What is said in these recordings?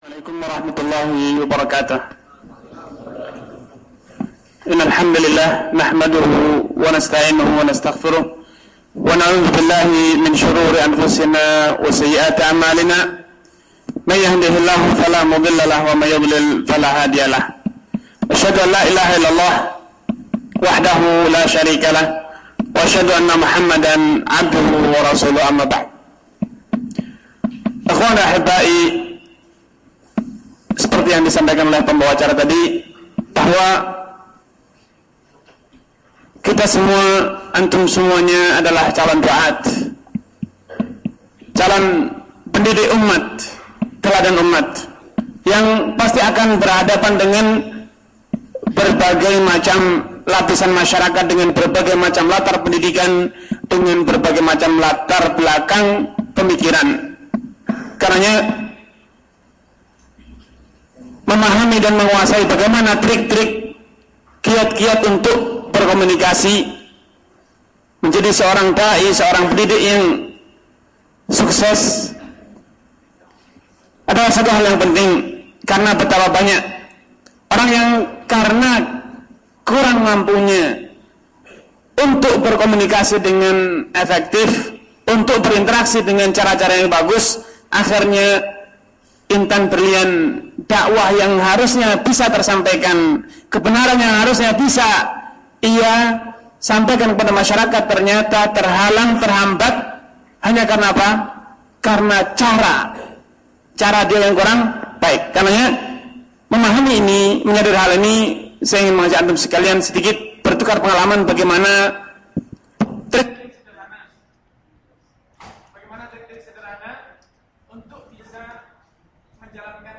Assalamualaikum warahmatullahi wabarakatuh. Innal hamdalillah nahmaduhu wa nasta'inuhu wa nastaghfiruh wa na'udzu billahi min shururi anfusina wa sayyiati a'malina. May yahdihillahu fala mudilla lahu wa may yudlil fala hadiya lahu. Asyhadu an la ilaha illallah wahdahu la syarika lah wa asyhadu anna Muhammadan 'abduhu wa rasuluhu, amma ba'd. Akhwana ahibai, seperti yang disampaikan oleh pembawa acara tadi, bahwa kita semua, antum semuanya adalah calon duat, calon pendidik umat, teladan umat, yang pasti akan berhadapan dengan berbagai macam lapisan masyarakat, dengan berbagai macam latar pendidikan, dengan berbagai macam latar belakang pemikiran. Karenanya memahami dan menguasai bagaimana trik-trik, kiat-kiat untuk berkomunikasi, menjadi seorang dai, seorang pendidik yang sukses adalah satu hal yang penting. Karena betapa banyak orang yang karena kurang mampunya untuk berkomunikasi dengan efektif, untuk berinteraksi dengan cara-cara yang bagus, akhirnya intan berlian dakwah yang harusnya bisa tersampaikan, kebenaran yang harusnya bisa ia sampaikan kepada masyarakat, ternyata terhalang, terhambat, hanya karena apa? Karena cara dia yang kurang baik. Karenanya memahami ini, menyadari hal ini, saya ingin mengajak antum sekalian sedikit bertukar pengalaman bagaimana trik sederhana untuk bisa menjalankan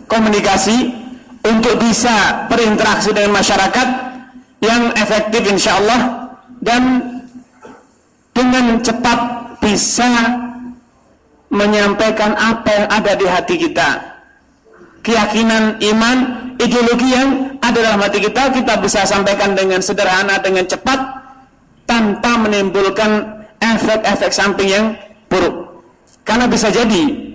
komunikasi, untuk bisa berinteraksi dengan masyarakat yang efektif insyaallah, dan dengan cepat bisa menyampaikan apa yang ada di hati kita, keyakinan, iman, ideologi yang ada dalam hati kita, kita bisa sampaikan dengan sederhana, dengan cepat, tanpa menimbulkan efek-efek samping yang buruk. Karena bisa jadi,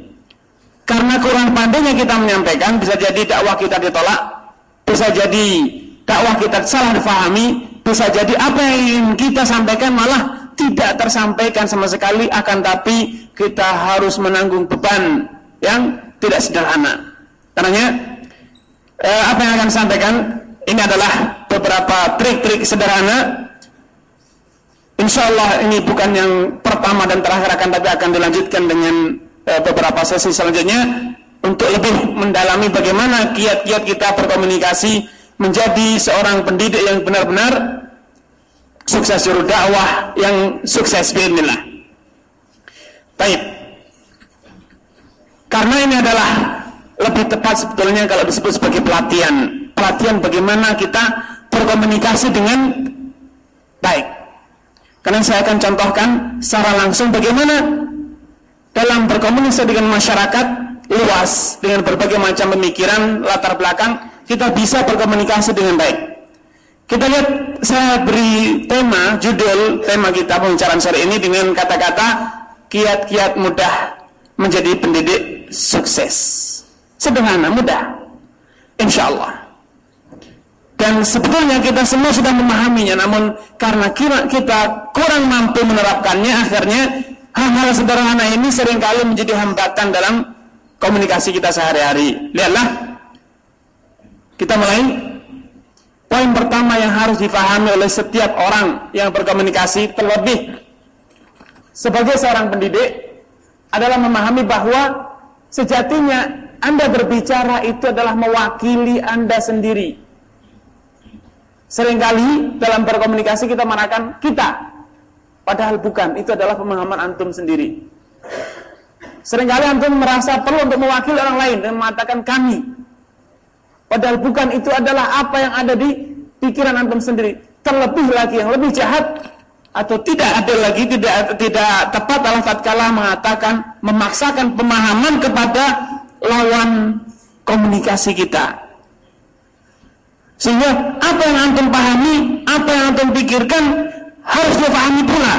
karena kurang pandainya kita menyampaikan, bisa jadi dakwah kita ditolak, bisa jadi dakwah kita salah difahami, bisa jadi apa yang kita sampaikan malah tidak tersampaikan sama sekali, akan tapi kita harus menanggung beban yang tidak sederhana. Karenanya apa yang akan sampaikan ini adalah beberapa trik-trik sederhana. Insyaallah ini bukan yang pertama dan terakhir, akan tapi akan dilanjutkan dengan beberapa sesi selanjutnya untuk lebih mendalami bagaimana kiat-kiat kita berkomunikasi menjadi seorang pendidik yang benar-benar sukses, juru dakwah yang sukses biidznillah. Baik. Karena ini adalah lebih tepat sebetulnya kalau disebut sebagai pelatihan bagaimana kita berkomunikasi dengan baik. Karena saya akan contohkan secara langsung bagaimana dalam berkomunikasi dengan masyarakat luas, dengan berbagai macam pemikiran, latar belakang, kita bisa berkomunikasi dengan baik. Kita lihat, saya beri tema, judul tema kita pembicaraan sore ini dengan kata-kata kiat-kiat mudah menjadi pendidik sukses. Sederhana, mudah, insyaallah. Dan sebetulnya kita semua sudah memahaminya, namun karena kita kurang mampu menerapkannya, akhirnya hal-hal sederhana ini seringkali menjadi hambatan dalam komunikasi kita sehari-hari. Lihatlah, kita mulai. Poin pertama yang harus difahami oleh setiap orang yang berkomunikasi, terlebih sebagai seorang pendidik, adalah memahami bahwa sejatinya Anda berbicara itu adalah mewakili Anda sendiri. Seringkali dalam berkomunikasi kita mengatakan kita, padahal bukan, itu adalah pemahaman antum sendiri. Seringkali antum merasa perlu untuk mewakili orang lain dan mengatakan kami, padahal bukan, itu adalah apa yang ada di pikiran antum sendiri. Terlebih lagi, yang lebih jahat atau tidak adil lagi, tidak tepat adalah tatkala mengatakan, memaksakan pemahaman kepada lawan komunikasi kita. Sehingga apa yang antum pahami, apa yang antum pikirkan harus dia pahami pula.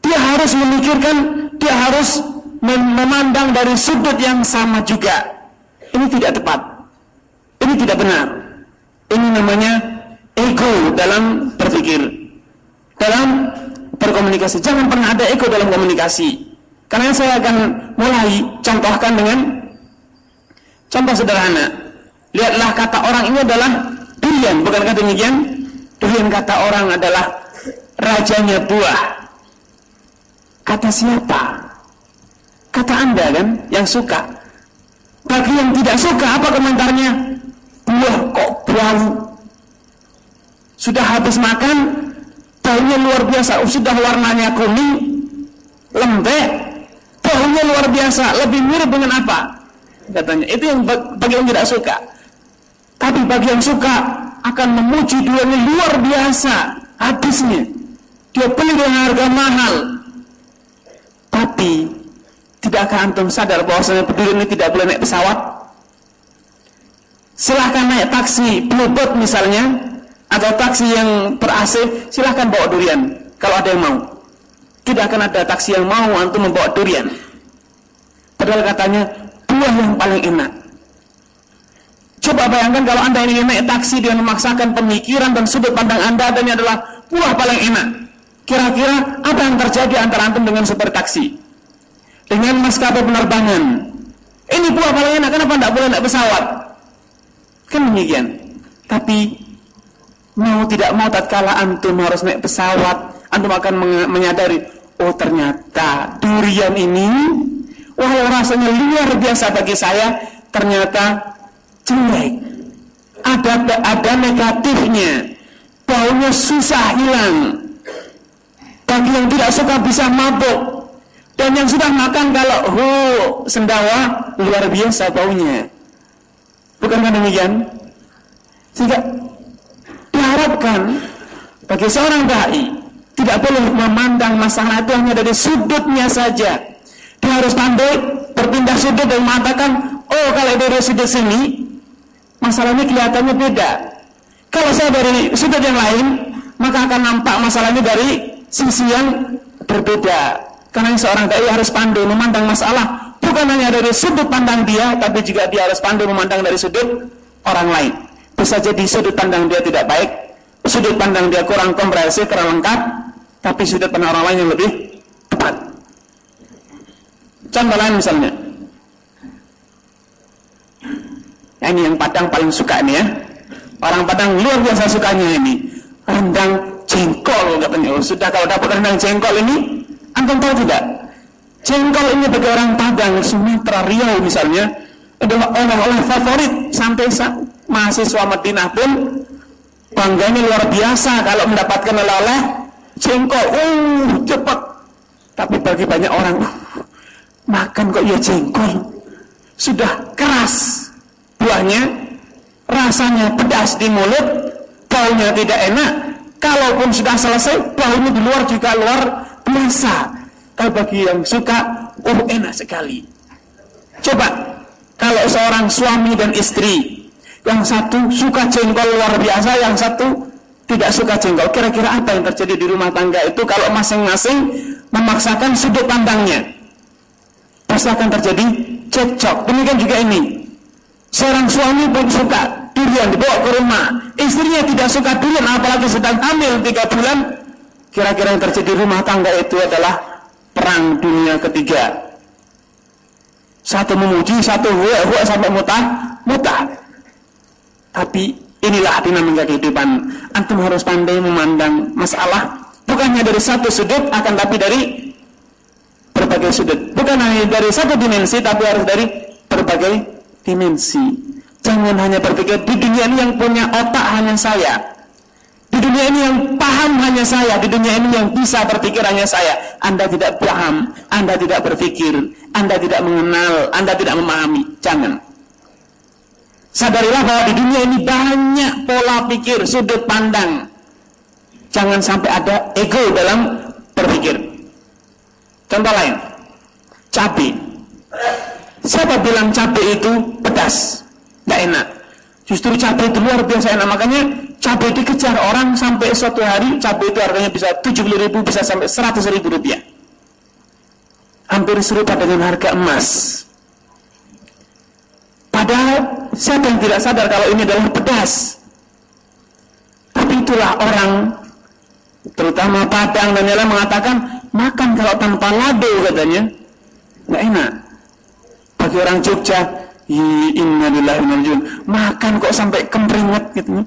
Dia harus memikirkan, dia harus memandang dari sudut yang sama juga. Ini tidak tepat. Ini tidak benar. Ini namanya ego dalam berpikir, dalam berkomunikasi. Jangan pernah ada ego dalam komunikasi. Karena saya akan mulai contohkan dengan contoh sederhana. Lihatlah, kata orang ini adalah durian, bukankah demikian? Durian kata orang adalah rajanya buah. Kata siapa? Kata Anda kan, yang suka. Bagi yang tidak suka, apa komentarnya? Buah kok bau. Sudah habis makan, baunya luar biasa. Sudah warnanya kuning, lembek, baunya luar biasa. Lebih mirip dengan apa? Katanya. Itu yang bagi yang tidak suka. Tapi bagi yang suka, akan memuji duriannya luar biasa habisnya. Dia beli dengan harga mahal. Tapi tidakkah antum sadar bahwasanya durian ini tidak boleh naik pesawat? Silahkan naik taksi Bluebird misalnya, atau taksi yang ber-AC, silahkan bawa durian kalau ada yang mau. Tidak akan ada taksi yang mau antum membawa durian. Padahal katanya buah yang paling enak. Coba bayangkan kalau Anda ingin naik taksi dengan memaksakan pemikiran dan sudut pandang Anda, dan ini adalah buah paling enak. Kira-kira apa yang terjadi antara antum dengan supir taksi, dengan maskapai penerbangan? Ini buah paling enak, kenapa tidak boleh naik pesawat? Kan demikian. Tapi mau tidak mau tatkala antum harus naik pesawat, antum akan menyadari, oh ternyata durian ini, walau rasanya luar biasa bagi saya, ternyata jelek, ada negatifnya, baunya susah hilang. Bagi yang tidak suka bisa mabuk, dan yang sudah makan kalau sendawa luar biasa baunya. Bukankah demikian? Sehingga diharapkan bagi seorang dai tidak boleh memandang masalah itu hanya dari sudutnya saja. Dia harus pandai berpindah sudut dan mengatakan, oh kalau dari sudut sini masalahnya kelihatannya beda. Kalau saya dari sudut yang lain, maka akan nampak masalahnya dari sisi yang berbeda. Karena seorang dai harus pandai memandang masalah bukan hanya dari sudut pandang dia, tapi juga dia harus pandai memandang dari sudut orang lain. Bisa jadi sudut pandang dia tidak baik, sudut pandang dia kurang komprehensif, kurang lengkap, tapi sudut pandang orang lain yang lebih tepat. Contoh lain misalnya, ini yang Padang paling suka ini ya. Orang Padang luar biasa sukanya ini. Rendang jengkol katanya. Sudah kalau dapat rendang jengkol ini, antum tahu tidak? Jengkol ini bagi orang Padang, Sumatera, Riau misalnya, adalah oleh-oleh favorit. Sampai mahasiswa Madinah pun bangganya luar biasa kalau mendapatkan oleh-oleh jengkol. Cepat. Tapi bagi banyak orang, makan kok ya jengkol. Sudah keras buahnya, rasanya pedas di mulut, baunya tidak enak. Kalaupun sudah selesai, baunya di luar juga luar biasa. Kalau bagi yang suka, enak sekali. Coba kalau seorang suami dan istri, yang satu suka jengkol luar biasa, yang satu tidak suka jengkol, kira-kira apa yang terjadi di rumah tangga itu kalau masing-masing memaksakan sudut pandangnya? Pasti akan terjadi cekcok. Demikian juga ini. Seorang suami pun suka durian, dibawa ke rumah, istrinya tidak suka durian, apalagi sedang hamil 3 bulan. Kira-kira yang terjadi di rumah tangga itu adalah perang dunia ketiga. Satu memuji, satu huwa sampai mutah. Tapi inilah dinamika kehidupan. Antum harus pandai memandang masalah bukannya dari satu sudut, akan tapi dari berbagai sudut. Bukan hanya dari satu dimensi, tapi harus dari berbagai dimensi. Jangan hanya berpikir di dunia ini yang punya otak hanya saya, di dunia ini yang paham hanya saya, di dunia ini yang bisa berpikir hanya saya. Anda tidak paham, Anda tidak berpikir, Anda tidak mengenal, Anda tidak memahami. Jangan. Sadarilah bahwa di dunia ini banyak pola pikir, sudut pandang. Jangan sampai ada ego dalam berpikir. Contoh lain, cabai. Siapa bilang cabai itu pedas, tidak enak? Justru cabai itu luar biasa enak. Makanya cabai dikejar orang sampai suatu hari cabai itu harganya bisa 70.000, bisa sampai 100.000 rupiah. Hampir serupa dengan harga emas. Padahal siapa yang tidak sadar kalau ini adalah pedas? Tapi itulah orang, terutama Padang dan yang lain mengatakan, makan kalau tanpa lado katanya nggak enak. Bagi orang Jogja, innalillahi wa inna ilaihi raji'un, makan kok sampai kemeringet gitu.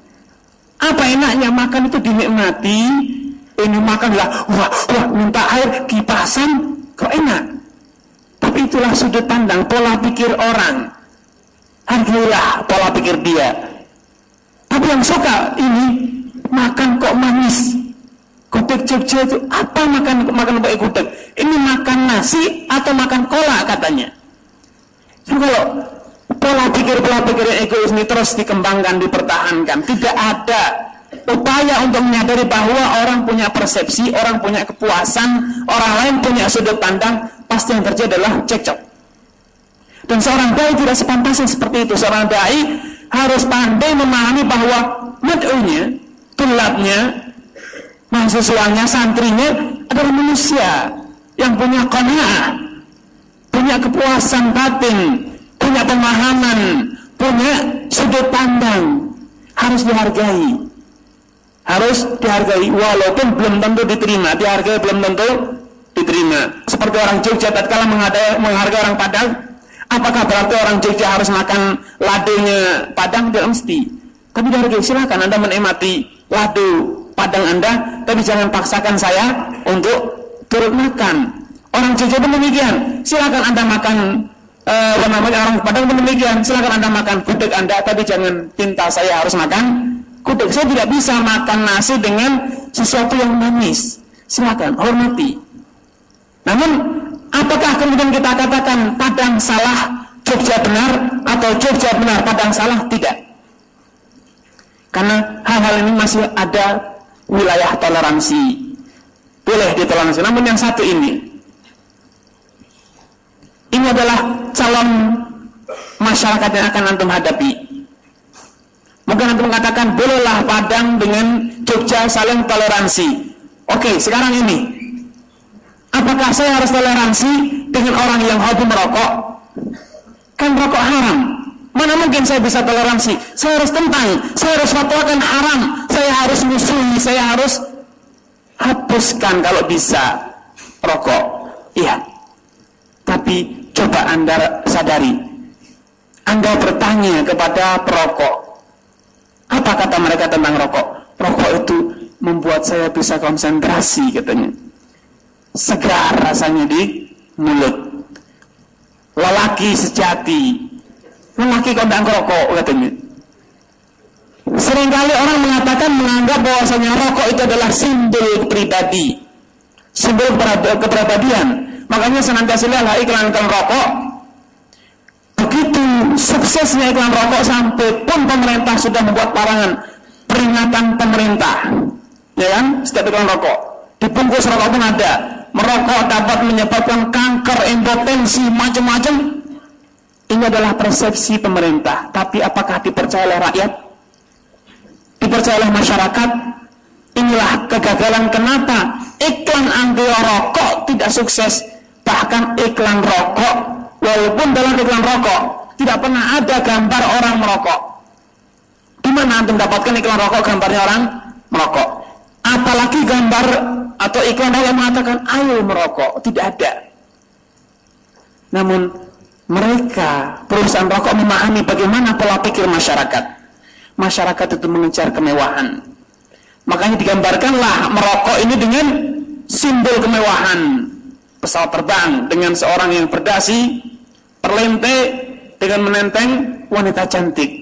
Apa enaknya makan itu dinikmati? Ini makan lah, wah minta air kipasan, kok enak? Tapi itulah sudut pandang, pola pikir orang. Hargailah pola pikir dia. Tapi yang suka ini makan kok manis. Gudeg Jogja itu apa makan pakai gudeg? Ini makan nasi atau makan kolak katanya. Jadi kalau pola pikir yang egois ini terus dikembangkan, dipertahankan, tidak ada upaya untuk menyadari bahwa orang punya persepsi, orang punya kepuasan, orang lain punya sudut pandang, pasti yang terjadi adalah cekcok. Dan seorang dai tidak sepantasnya seperti itu. Seorang dai harus pandai memahami bahwa mad'unya, tulabnya, mahasiswanya, santrinya adalah manusia yang punya qanaah, punya kepuasan batin, punya pemahaman, punya sudut pandang, harus dihargai. Harus dihargai walaupun belum tentu diterima, dihargai belum tentu diterima. Seperti orang Jogja tatkala menghargai orang Padang, apakah berarti orang Jogja harus makan ladonya Padang? Tidak mesti. Tapi dihargai, silakan Anda menikmati lado Padang Anda, tapi jangan paksakan saya untuk turut makan. Orang Jogja pun demikian, silakan Anda makan orang Padang pun demikian, silakan Anda makan gudeg Anda, tapi jangan pinta saya harus makan gudeg. Saya tidak bisa makan nasi dengan sesuatu yang manis. Silakan, hormati. Namun, apakah kemudian kita katakan Padang salah, Jogja benar, atau Jogja benar, Padang salah? Tidak. Karena hal-hal ini masih ada wilayah toleransi. Boleh ditoleransi. Namun yang satu ini adalah calon masyarakat yang akan antum hadapi. Mungkin antum mengatakan, bolehlah Padang dengan Jogja saling toleransi. Oke, sekarang ini, apakah saya harus toleransi dengan orang yang hobi merokok? Kan rokok haram. Mana mungkin saya bisa toleransi? Saya harus tentang, saya harus fatwakan haram, saya harus musuhi, saya harus hapuskan kalau bisa rokok. Iya. Tapi coba Anda sadari, Anda bertanya kepada perokok, apa kata mereka tentang rokok? Rokok itu membuat saya bisa konsentrasi katanya. Segar rasanya di mulut. Lelaki sejati. Lelaki kok tidak ngerokok katanya. Seringkali orang menganggap bahwasanya rokok itu adalah simbol pribadi, simbol kepribadian. Makanya senantiasa lihatlah iklan-iklan rokok. Begitu suksesnya iklan rokok sampai pun pemerintah sudah membuat larangan, peringatan pemerintah, ya kan? Setiap iklan rokok dibungkus rokok pun ada. Merokok dapat menyebabkan kanker, impotensi, macam-macam. Ini adalah persepsi pemerintah. Tapi apakah dipercaya oleh rakyat? Dipercaya oleh masyarakat? Inilah kegagalan kenapa iklan anti rokok tidak sukses. Bahkan iklan rokok, walaupun dalam iklan rokok tidak pernah ada gambar orang merokok. Di mana antum dapatkan iklan rokok gambarnya orang merokok? Apalagi gambar atau iklan yang mengatakan ayo merokok, tidak ada. Namun mereka, perusahaan rokok, memahami bagaimana pola pikir masyarakat. Masyarakat itu mengejar kemewahan. Makanya digambarkanlah merokok ini dengan simbol kemewahan. Pesawat terbang dengan seorang yang berdasi, perlente dengan menenteng wanita cantik.